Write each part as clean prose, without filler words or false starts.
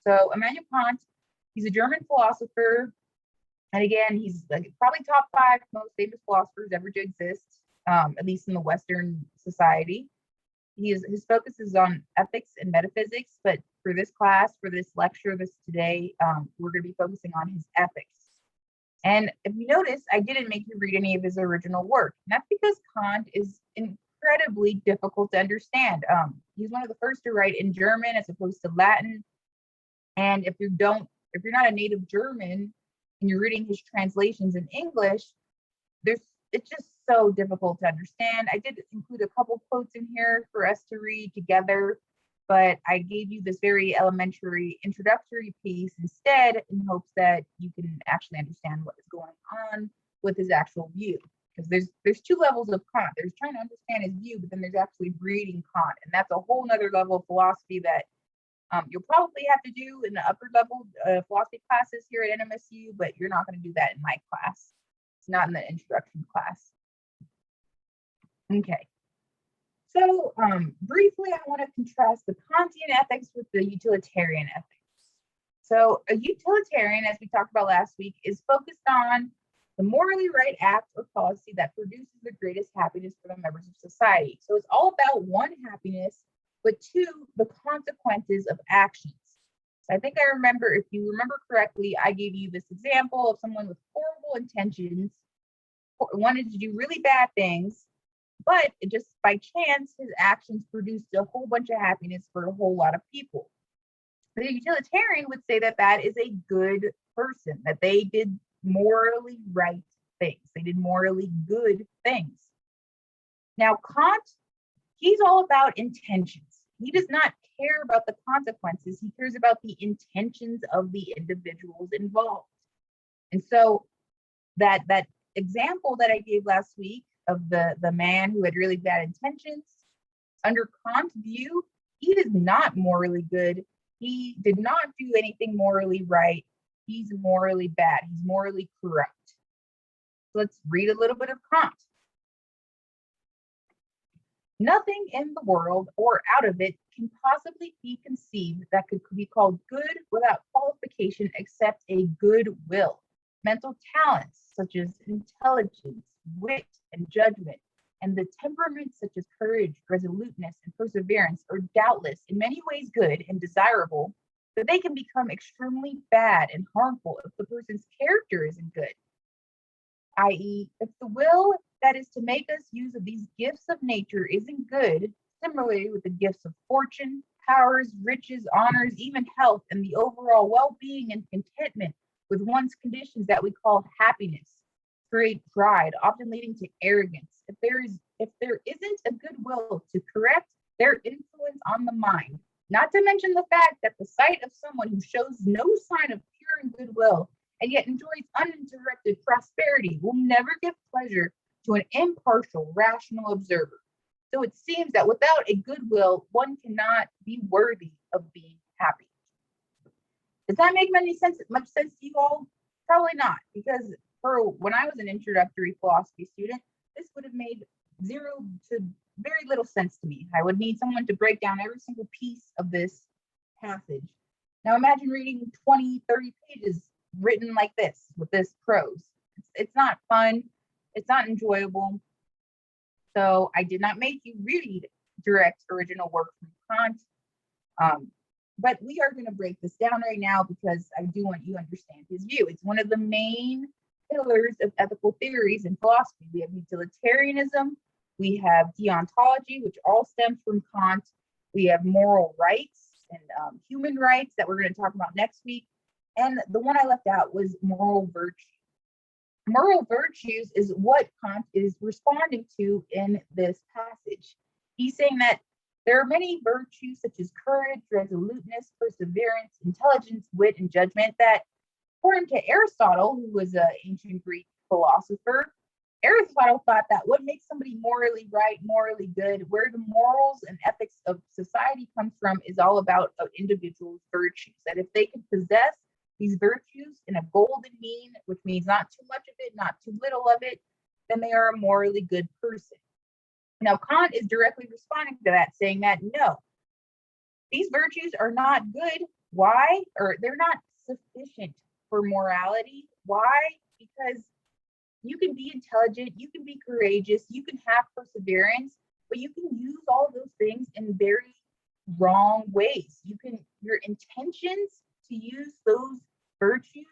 So Immanuel Kant, he's a German philosopher. And again, he's like probably top 5 most famous philosophers ever to exist, at least in the Western society. His focus is on ethics and metaphysics, but for this class, for this lecture, this today, we're going to be focusing on his ethics. And if you notice, I didn't make you read any of his original work. And that's because Kant is incredibly difficult to understand. He's one of the first to write in German as opposed to Latin. And if you're not a native German and you're reading his translations in English, it's just so difficult to understand. I did include a couple quotes in here for us to read together, but I gave you this very elementary introductory piece instead in hopes that you can actually understand what is going on with his actual view. Because there's 2 levels of Kant. There's trying to understand his view, but then there's actually reading Kant. And that's a whole nother level of philosophy that you'll probably have to do in the upper level philosophy classes here at NMSU, but you're not going to do that in my class. It's not in the introduction class. Okay. So briefly, I want to contrast the Kantian ethics with the utilitarian ethics. So a utilitarian, as we talked about last week, is focused on the morally right act or policy that produces the greatest happiness for the members of society. So it's all about 1, happiness, but 2, the consequences of actions. So I think I remember, if you remember correctly, I gave you this example of someone with horrible intentions, wanted to do really bad things, but it just by chance, his actions produced a whole bunch of happiness for a whole lot of people. The utilitarian would say that that is a good person, that they did morally right things. They did morally good things. Now, Kant, he's all about intentions. He does not care about the consequences. He cares about the intentions of the individuals involved. And so that example that I gave last week of the man who had really bad intentions, under Kant's view, he is not morally good. He did not do anything morally right. He's morally bad. He's morally corrupt. So let's read a little bit of Kant. Nothing in the world or out of it can possibly be conceived that could be called good without qualification except a good will. Mental talents such as intelligence, wit, and judgment, and the temperaments such as courage, resoluteness, and perseverance are doubtless in many ways good and desirable, but they can become extremely bad and harmful if the person's character isn't good, i.e., if the will that is to make us use of these gifts of nature isn't good. Similarly with the gifts of fortune, powers, riches, honors, even health, and the overall well-being and contentment with one's conditions that we call happiness, create pride, often leading to arrogance. If there isn't a good will to correct their influence on the mind, not to mention the fact that the sight of someone who shows no sign of pure and goodwill and yet enjoys uninterrupted prosperity will never give pleasure to an impartial, rational observer. So it seems that without a goodwill, one cannot be worthy of being happy. Does that make much sense to you all? Probably not, because when I was an introductory philosophy student, this would have made 0 to very little sense to me. I would need someone to break down every single piece of this passage. Now imagine reading 20, 30 pages written like this, with this prose. It's not fun. It's not enjoyable. So I did not make you read direct original work from Kant. But we are going to break this down right now because I do want you to understand his view. It's one of the main pillars of ethical theories in philosophy. We have utilitarianism, we have deontology, which all stems from Kant. We have moral rights and human rights that we're going to talk about next week. And the one I left out was moral virtue. Moral virtues is what Kant is responding to in this passage. He's saying that there are many virtues such as courage, resoluteness, perseverance, intelligence, wit, and judgment that, according to Aristotle, who was an ancient Greek philosopher, Aristotle thought that what makes somebody morally right, morally good, where the morals and ethics of society comes from is all about an individual's virtues. That if they can possess these virtues in a golden mean, which means not too much of it, not too little of it, then they are a morally good person. Now, Kant is directly responding to that, saying that no, these virtues are not good Why? Or they're not sufficient for morality. Why? Because you can be intelligent, you can be courageous, you can have perseverance, but you can use all of those things in very wrong ways. Your intentions to use those virtues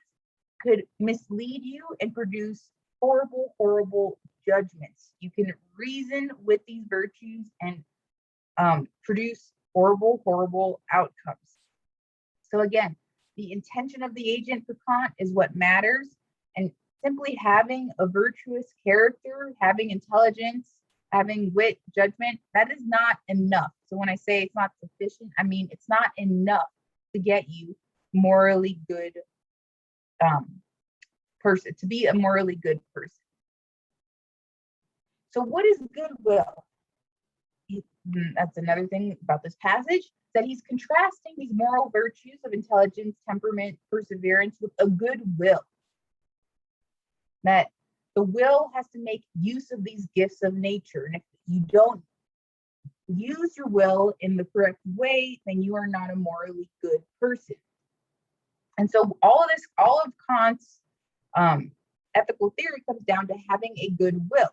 could mislead you and produce horrible, horrible judgments. You can reason with these virtues and produce horrible, horrible outcomes. So again, the intention of the agent for Kant is what matters. And simply having a virtuous character, having intelligence, having wit, judgment, that is not enough. So when I say it's not sufficient, I mean it's not enough to get you morally good person, to be a morally good person. So what is goodwill? That's another thing about this passage, that he's contrasting these moral virtues of intelligence, temperament, perseverance with a good will. That the will has to make use of these gifts of nature. And if you don't use your will in the correct way, then you are not a morally good person. And so all of Kant's ethical theory comes down to having a good will.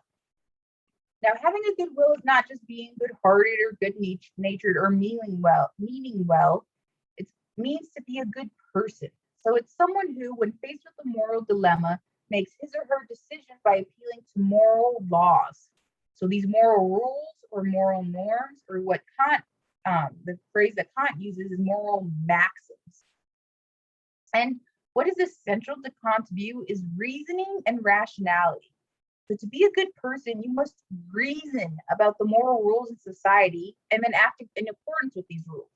Now, having a good will is not just being good-hearted or good-natured or meaning well. It means to be a good person. So it's someone who, when faced with a moral dilemma, makes his or her decision by appealing to moral laws. So these moral rules or moral norms, or what Kant, the phrase that Kant uses is moral maxims. And what is essential to Kant's view is reasoning and rationality. So to be a good person, you must reason about the moral rules in society and then act in accordance with these rules.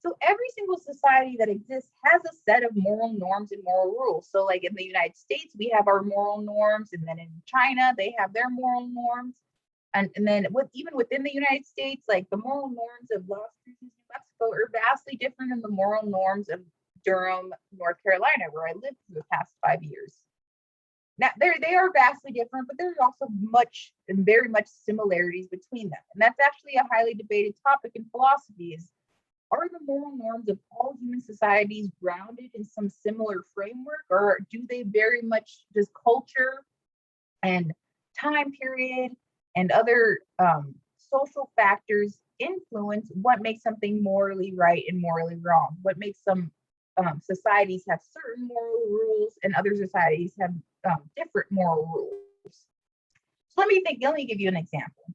So every single society that exists has a set of moral norms and moral rules. So like in the United States, we have our moral norms, and then in China, they have their moral norms. And then even within the United States, like the moral norms of Las Cruces, New Mexico are vastly different than the moral norms of Durham, North Carolina, where I lived for the past 5 years. Now, they are vastly different, but there's also very much similarities between them. And that's actually a highly debated topic in philosophy is, are the moral norms of all human societies grounded in some similar framework, or do they very much, does culture and time period and other social factors influence what makes something morally right and morally wrong? What makes some societies have certain moral rules and other societies have different moral rules? So let me give you an example.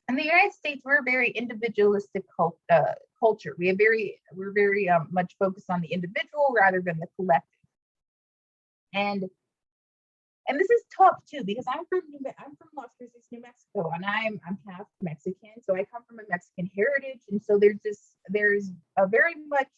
In the United States, we're a very individualistic culture. We're very much focused on the individual rather than the collective. And this is tough too, because I'm from Las Cruces, New Mexico, and I'm half Mexican, so I come from a Mexican heritage, and so there's a very much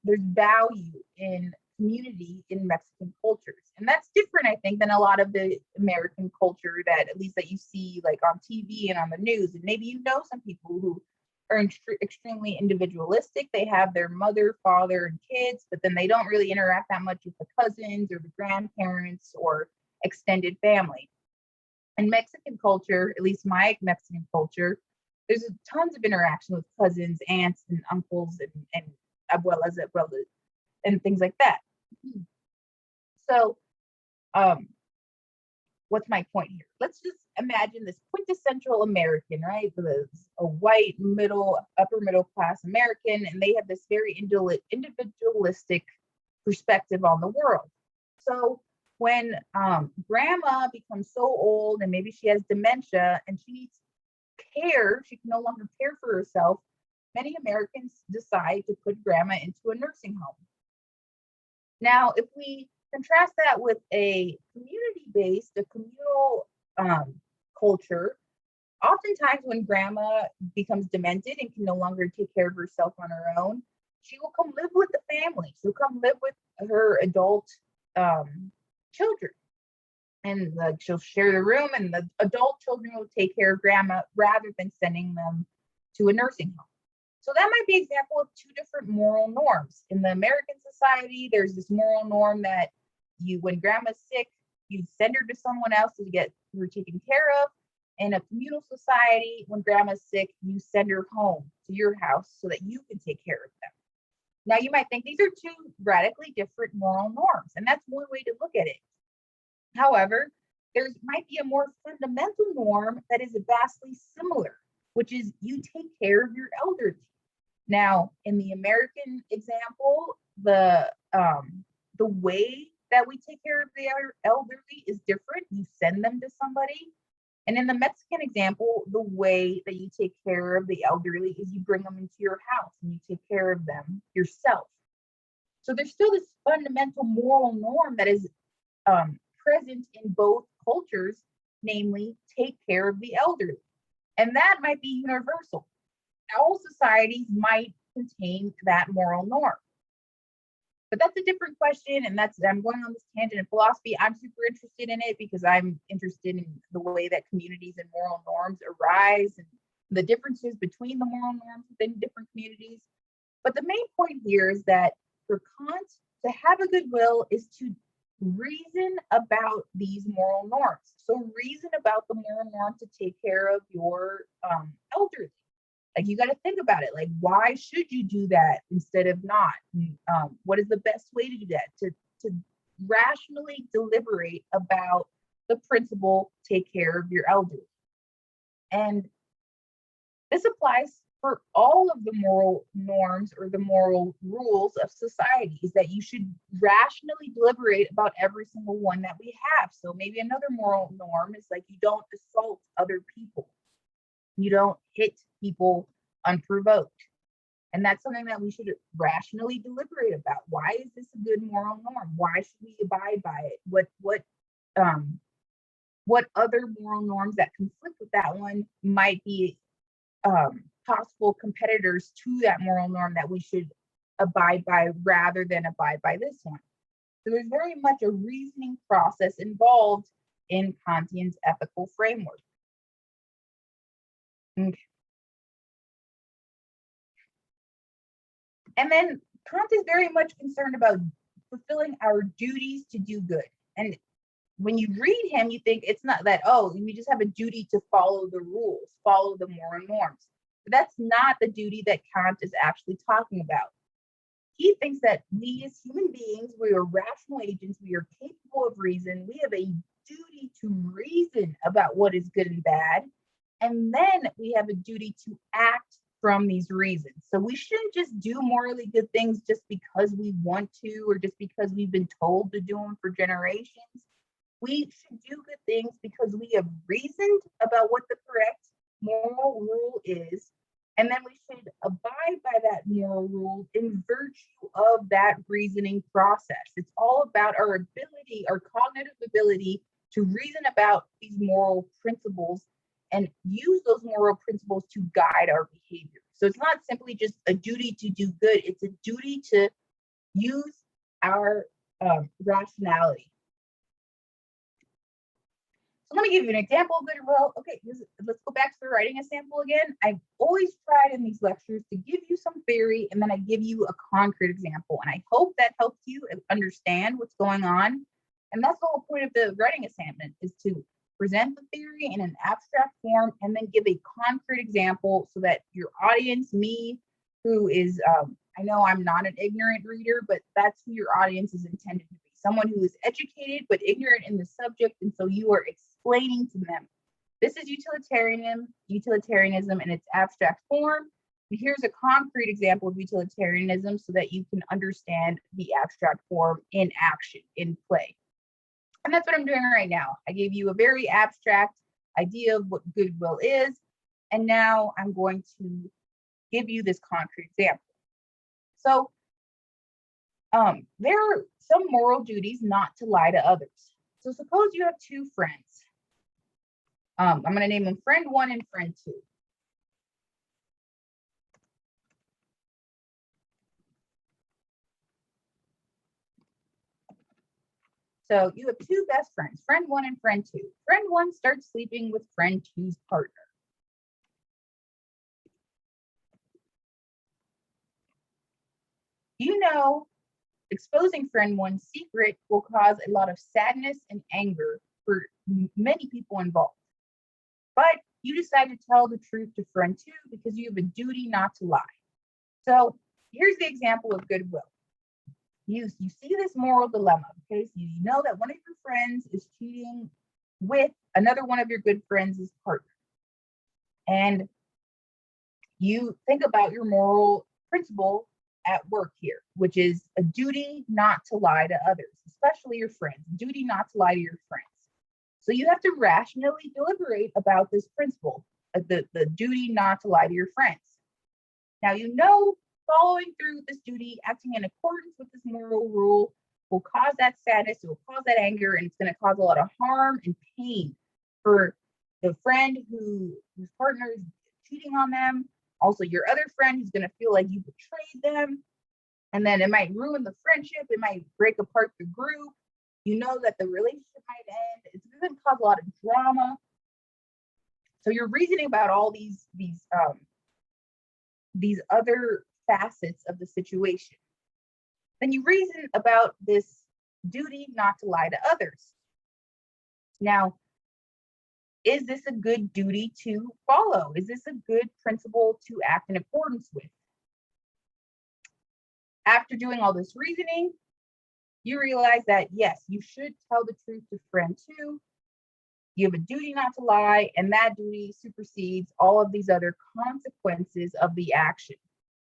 there's value in community in Mexican cultures, and that's different, I think, than a lot of the American culture that at least that you see like on TV and on the news. And maybe you know some people who are extremely individualistic. They have their mother, father, and kids, but then they don't really interact that much with the cousins or the grandparents or extended family. In Mexican culture, at least my Mexican culture, there's tons of interaction with cousins, aunts, and uncles, and abuelas, and things like that. So, what's my point here? Let's just imagine this quintessential American, right? A white upper middle class American, and they have this very individualistic perspective on the world. So when grandma becomes so old and maybe she has dementia and she needs care, she can no longer care for herself, many Americans decide to put grandma into a nursing home. Now, if we contrast that with a community-based, a communal culture, oftentimes when grandma becomes demented and can no longer take care of herself on her own, she will come live with the family. She'll come live with her adult children. And she'll share the room, and the adult children will take care of grandma rather than sending them to a nursing home. So that might be an example of two different moral norms. In the American society, there's this moral norm that when grandma's sick, you send her to someone else to get her taken care of. In a communal society, when grandma's sick, you send her home to your house so that you can take care of them. Now you might think these are two radically different moral norms, and that's one way to look at it. However, there might be a more fundamental norm that is vastly similar, which is you take care of your elderly. Now, in the American example, the way that we take care of the elderly is different. You send them to somebody. And in the Mexican example, the way that you take care of the elderly is you bring them into your house and you take care of them yourself. So there's still this fundamental moral norm that is present in both cultures, namely, take care of the elderly. And that might be universal. All societies might contain that moral norm. But that's a different question, and I'm going on this tangent in philosophy. I'm super interested in it because I'm interested in the way that communities and moral norms arise and the differences between the moral norms within different communities. But the main point here is that for Kant, to have a good will is to reason about these moral norms. So reason about the moral norm to take care of your elderly. Like you got to think about it. Like, why should you do that instead of not? What is the best way to do that? To rationally deliberate about the principle, take care of your elderly. And this applies for all of the moral norms or the moral rules of society, is that you should rationally deliberate about every single one that we have. So maybe another moral norm is like you don't assault other people. You don't hit people unprovoked. And that's something that we should rationally deliberate about. Why is this a good moral norm? Why should we abide by it? What other moral norms that conflict with that one might be possible competitors to that moral norm that we should abide by rather than abide by this one? So there's very much a reasoning process involved in Kantian's ethical framework. Okay. And then Kant is very much concerned about fulfilling our duties to do good. And when you read him, you think it's not that, oh, we just have a duty to follow the rules, follow the moral norms. But that's not the duty that Kant is actually talking about. He thinks that we as human beings, we are rational agents, we are capable of reason, we have a duty to reason about what is good and bad. And then we have a duty to act from these reasons. So we shouldn't just do morally good things just because we want to or just because we've been told to do them for generations. We should do good things because we have reasoned about what the correct moral rule is. And then we should abide by that moral rule in virtue of that reasoning process. It's all about our ability, our cognitive ability to reason about these moral principles and use those moral principles to guide our behavior. So it's not simply just a duty to do good, it's a duty to use our rationality. So let me give you an example of goodwill. Okay, let's go back to the writing example again. I've always tried in these lectures to give you some theory and then I give you a concrete example. And I hope that helps you understand what's going on. And that's the whole point of the writing assignment, is to present the theory in an abstract form and then give a concrete example so that your audience, me, who is, I know I'm not an ignorant reader, but that's who your audience is intended to be. Someone who is educated but ignorant in the subject, and so you are explaining to them. This is utilitarianism in its abstract form. And here's a concrete example of utilitarianism so that you can understand the abstract form in action, in play. And that's what I'm doing right now. I gave you a very abstract idea of what goodwill is, and now I'm going to give you this concrete example. So there are some moral duties not to lie to others. So suppose you have two friends. I'm going to name them friend one and friend two. So you have two best friends, friend one and friend two. Friend one starts sleeping with friend two's partner. You know, exposing friend one's secret will cause a lot of sadness and anger for many people involved. But you decide to tell the truth to friend two because you have a duty not to lie. So here's the example of goodwill. You see this moral dilemma, okay? So you know that one of your friends is cheating with another one of your good friends' partner. And you think about your moral principle at work here, which is a duty not to lie to others, especially your friends, duty not to lie to your friends. So you have to rationally deliberate about this principle, the duty not to lie to your friends. Now, you know, following through with this duty, acting in accordance with this moral rule will cause that sadness, it will cause that anger, and it's going to cause a lot of harm and pain for the friend whose partner is cheating on them. Also, your other friend who's going to feel like you betrayed them. And then it might ruin the friendship. It might break apart the group. You know that the relationship might end. It's going to cause a lot of drama. So you're reasoning about all these other facets of the situation. Then you reason about this duty not to lie to others. Now, is this a good duty to follow? Is this a good principle to act in accordance with? After doing all this reasoning, you realize that yes, you should tell the truth to friend two. You have a duty not to lie, and that duty supersedes all of these other consequences of the action.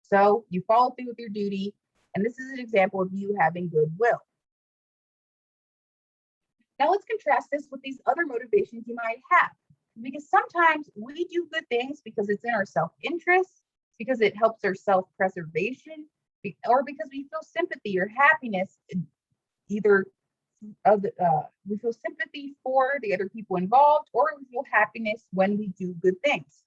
So you follow through with your duty, and this is an example of you having goodwill. Now let's contrast this with these other motivations you might have, because sometimes we do good things because it's in our self-interest, because it helps our self-preservation, or because we feel sympathy or happiness, either we feel sympathy for the other people involved, or we feel happiness when we do good things.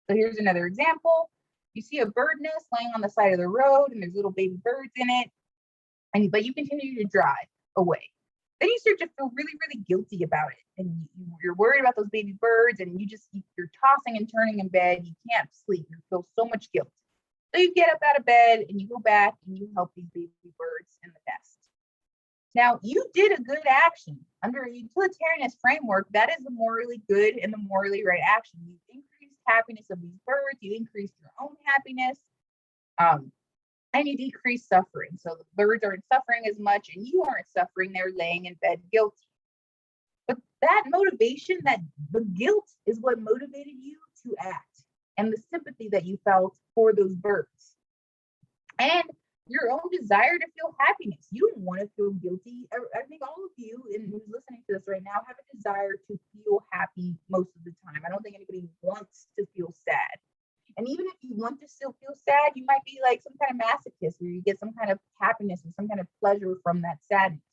So here's another example. You see a bird nest laying on the side of the road, and there's little baby birds in it, but you continue to drive away. Then you start to feel really, really guilty about it, and you're worried about those baby birds, and you're tossing and turning in bed. You can't sleep. You feel so much guilt. So you get up out of bed and you go back and you help these baby birds in the nest. Now, you did a good action. Under a utilitarianist framework, that is the morally good and the morally right action. You increased happiness of these birds, you increased your own happiness, and you decrease suffering. So the birds aren't suffering as much and you aren't suffering. They're laying in bed guilty. But that motivation, that the guilt is what motivated you to act, and the sympathy that you felt for those birds. And your own desire to feel happiness. You don't want to feel guilty. I think all of you who's listening to this right now have a desire to feel happy most of the time. I don't think anybody wants to feel sad. And even if you want to still feel sad, you might be like some kind of masochist where you get some kind of happiness or some kind of pleasure from that sadness.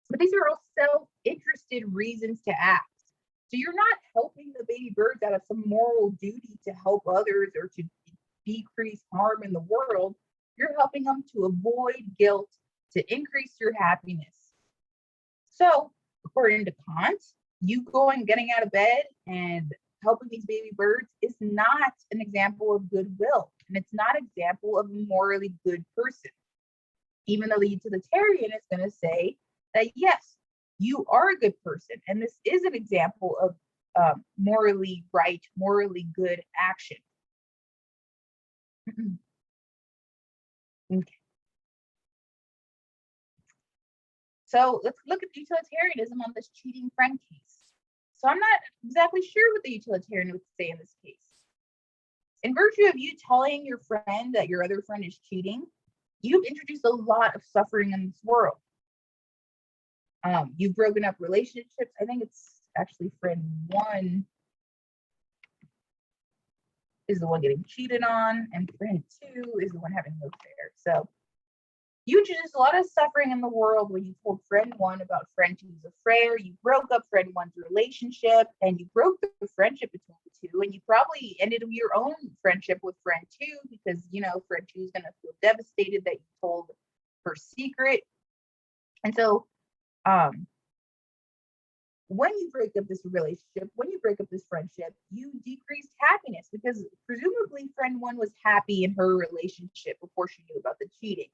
But these are all self-interested reasons to act. So you're not helping the baby birds out of some moral duty to help others or to decrease harm in the world. You're helping them to avoid guilt, to increase your happiness. So, according to Kant, you getting out of bed and helping these baby birds is not an example of goodwill, and it's not an example of a morally good person. Even though the utilitarian is going to say that, yes, you are a good person, and this is an example of morally right, morally good action. Okay. So let's look at utilitarianism on this cheating friend case. So I'm not exactly sure what the utilitarian would say in this case. In virtue of you telling your friend that your other friend is cheating, you've introduced a lot of suffering in this world. You've broken up relationships. I think it's actually friend one is the one getting cheated on, and friend two is the one having the affair. So you introduced a lot of suffering in the world when you told friend one about friend two's affair. You broke up friend one's relationship, and you broke the friendship between the two, and you probably ended your own friendship with friend two because, friend two is going to feel devastated that you told her secret. And so when you break up this relationship, when you break up this friendship, you decreased happiness because presumably friend one was happy in her relationship before she knew about the cheating.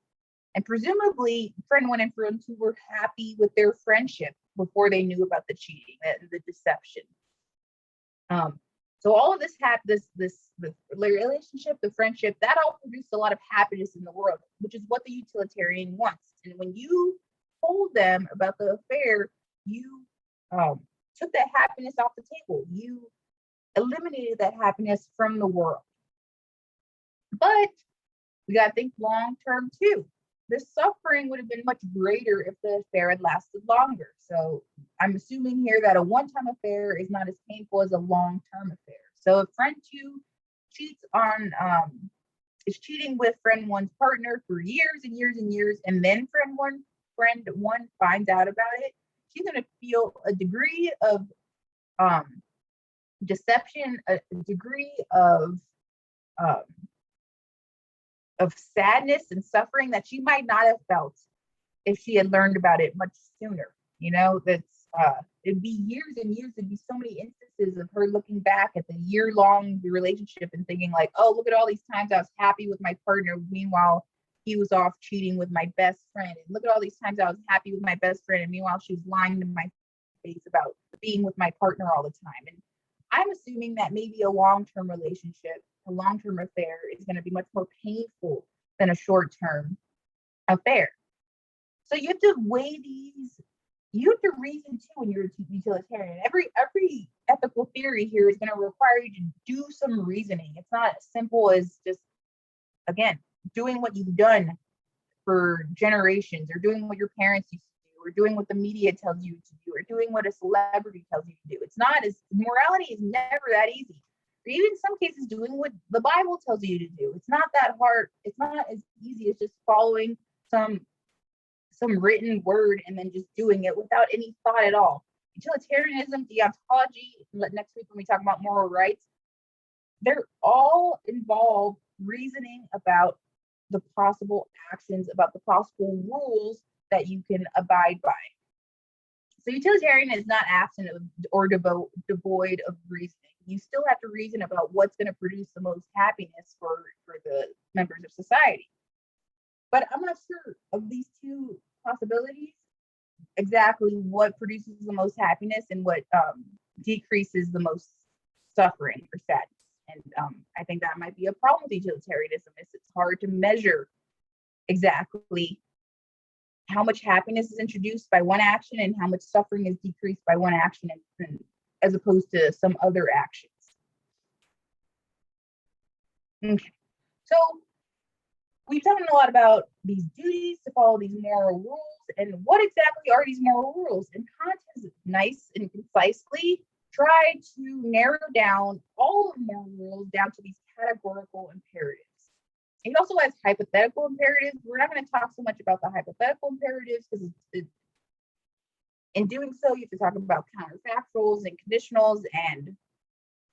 And presumably friend one and friend two were happy with their friendship before they knew about the cheating and the deception. So all of this the relationship, the friendship, that all produced a lot of happiness in the world, which is what the utilitarian wants. And when you told them about the affair, you took that happiness off the table. You eliminated that happiness from the world. But we got to think long term too. The suffering would have been much greater if the affair had lasted longer. So I'm assuming here that a one-time affair is not as painful as a long-term affair. So if friend two cheats on is cheating with friend one's partner for years and years and years, and then friend one finds out about it, she's gonna feel a degree of deception, a degree um, of sadness and suffering that she might not have felt if she had learned about it much sooner. That's it'd be years and years. It'd be so many instances of her looking back at the year-long relationship and thinking like, oh, look at all these times I was happy with my partner. Meanwhile, he was off cheating with my best friend. And look at all these times I was happy with my best friend. And meanwhile, she was lying to my face about being with my partner all the time. And I'm assuming that maybe a long-term relationship, a long-term affair is going to be much more painful than a short-term affair. So you have to weigh these. You have to reason too when you're utilitarian. Every ethical theory here is going to require you to do some reasoning. It's not as simple as just, again, doing what you've done for generations, or doing what your parents used to do, or doing what the media tells you to do, or doing what a celebrity tells you to do. It's not as morality is never that easy. Or even in some cases, doing what the Bible tells you to do. It's not that hard. It's not as easy as just following some written word and then just doing it without any thought at all. Utilitarianism, deontology, next week when we talk about moral rights, they're all involved reasoning about the possible actions, about the possible rules that you can abide by. So utilitarian is not absent of or devoid of reasoning. You still have to reason about what's going to produce the most happiness for the members of society. But I'm not sure of these two possibilities exactly what produces the most happiness and what decreases the most suffering or sadness. And I think that might be a problem with utilitarianism. It's hard to measure exactly how much happiness is introduced by one action and how much suffering is decreased by one action, and as opposed to some other actions. Okay, so we've talked a lot about these duties to follow these moral rules, and what exactly are these moral rules? And Kant has nice and concisely tried to narrow down all of moral rules down to these categorical imperatives. He also has hypothetical imperatives. We're not going to talk so much about the hypothetical imperatives because in doing so, you have to talk about counterfactuals and conditionals, and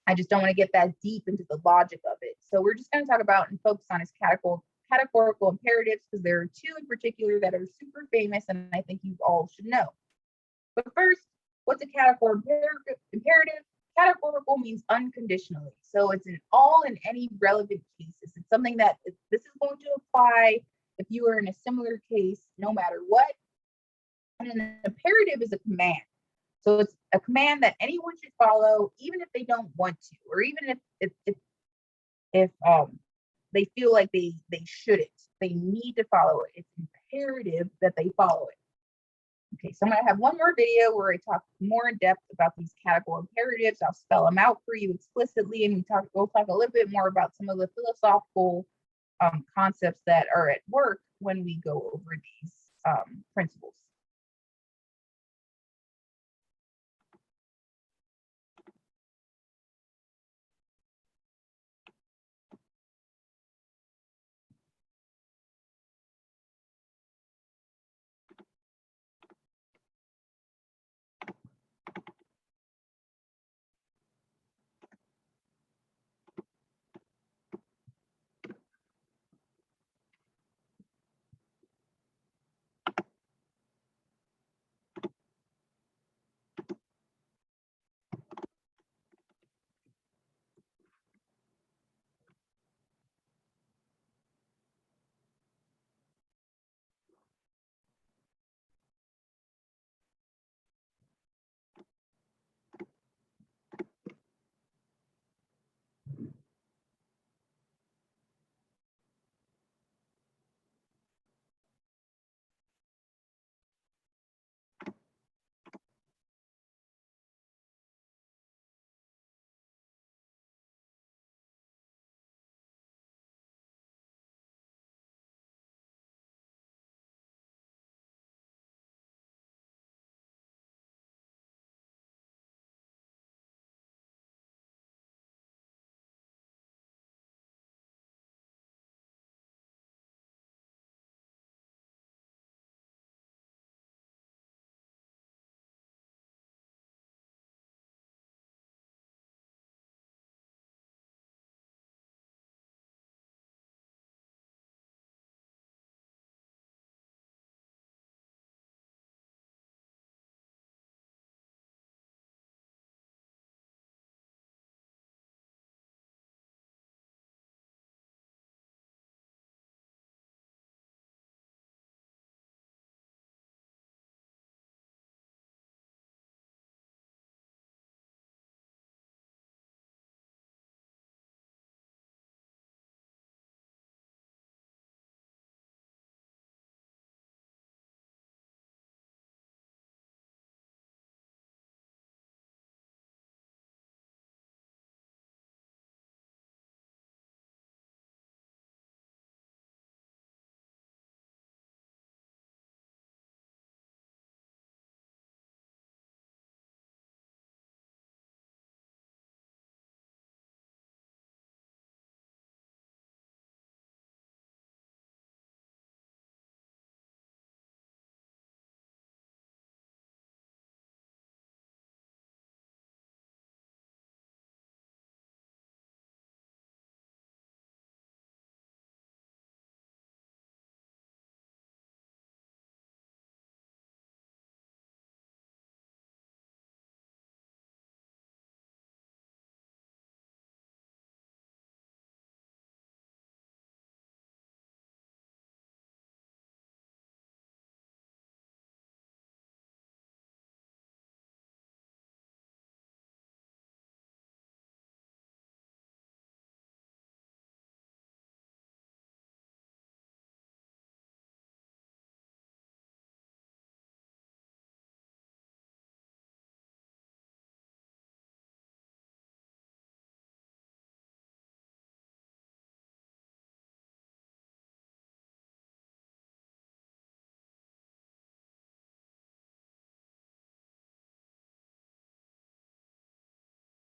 I just don't want to get that deep into the logic of it. So we're just going to talk about and focus on his categorical imperatives, because there are two in particular that are super famous and I think you all should know. But first, what's a categorical imperative? Categorical means unconditionally. So it's in all and any relevant cases. It's something that this is going to apply if you are in a similar case, no matter what. And an imperative is a command. So it's a command that anyone should follow, even if they don't want to, or even if they feel like they shouldn't. They need to follow it. It's imperative that they follow it. Okay, so I'm going to have one more video where I talk more in depth about these categorical imperatives. I'll spell them out for you explicitly, and we'll talk a little bit more about some of the philosophical concepts that are at work when we go over these principles.